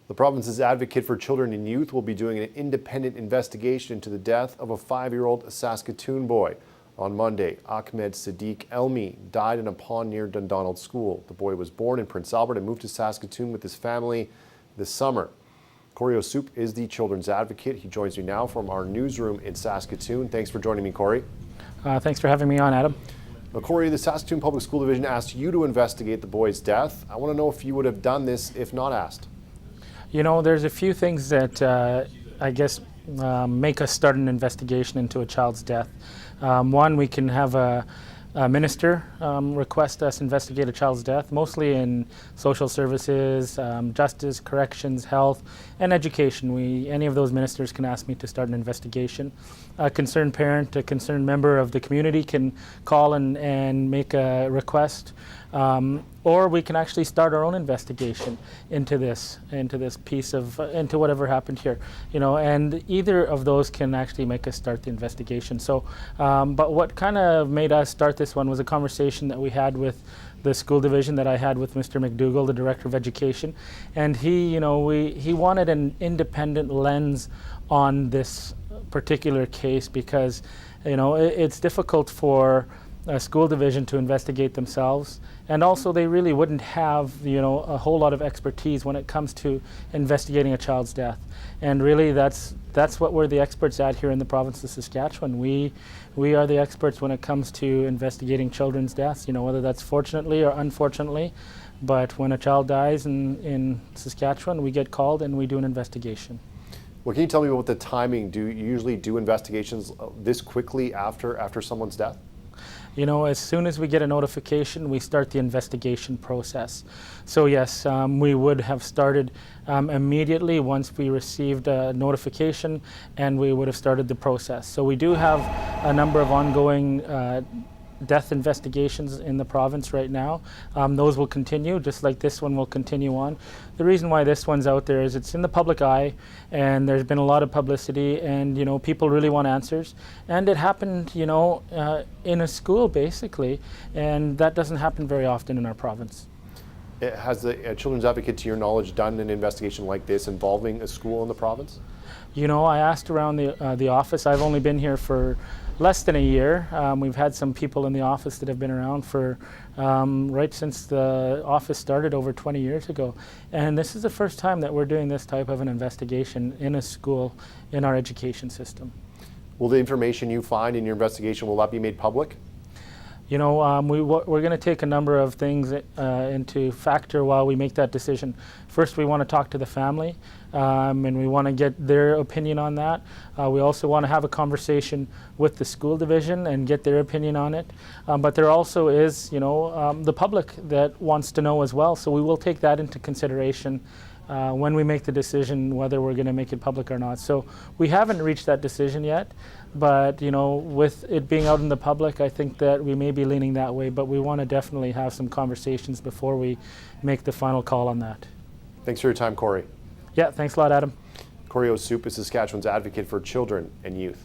The province's advocate for children and youth will be doing an independent investigation into the death of a 5-year-old Saskatoon boy. On Monday, Ahmed Sadiq Elmi died in a pond near Dundonald School. The boy was born in Prince Albert and moved to Saskatoon with his family this summer. Corey O'Soup is the children's advocate. He joins me now from our newsroom in Saskatoon. Thanks for joining me, Corey. Thanks for having me on, Adam. Now, Corey, the Saskatoon Public School Division asked you to investigate the boy's death. I want to know if you would have done this if not asked. You know, there's a few things that I guess make us start an investigation into a child's death. One, we can have a minister request us investigate a child's death, mostly in social services, justice, corrections, health, and education. Any of those ministers can ask me to start an investigation. A concerned parent, a concerned member of the community can call and make a request. Or we can actually start our own investigation into whatever happened here, you know, and either of those can actually make us start the investigation. So, but what kind of made us start this one was a conversation that we had with the school division that I had with Mr. McDougall, the Director of Education, and he wanted an independent lens on this particular case because, you know, it's difficult for a school division to investigate themselves, and also they really wouldn't have, you know, a whole lot of expertise when it comes to investigating a child's death. And really that's what we're the experts at here in the province of Saskatchewan. We are the experts when it comes to investigating children's deaths, you know, whether that's fortunately or unfortunately. But when a child dies in Saskatchewan, we get called and we do an investigation. Well, can you tell me about the timing? Do you usually do investigations this quickly after someone's death? You know, as soon as we get a notification, we start the investigation process. So yes, we would have started immediately once we received a notification, and we would have started the process. So we do have a number of ongoing death investigations in the province right now. Those will continue, just like this one will continue on. The reason why this one's out there is it's in the public eye, and there's been a lot of publicity, and you know, people really want answers. And it happened, you know, in a school basically, and that doesn't happen very often in our province. Has the Children's Advocate, to your knowledge, done an investigation like this involving a school in the province? You know, I asked around the office. I've only been here for less than a year. We've had some people in the office that have been around for right since the office started over 20 years ago. And this is the first time that we're doing this type of an investigation in a school in our education system. Will the information you find in your investigation, will that be made public? You know, we're going to take a number of things into factor while we make that decision. First, we want to talk to the family, and we want to get their opinion on that. We also want to have a conversation with the school division and get their opinion on it. But there also is, you know, the public that wants to know as well. So we will take that into consideration when we make the decision whether we're going to make it public or not. So we haven't reached that decision yet, but you know, with it being out in the public, I think that we may be leaning that way, but we want to definitely have some conversations before we make the final call on that. Thanks for your time, Corey. Yeah, thanks a lot, Adam. Corey O'Soup is Saskatchewan's advocate for children and youth.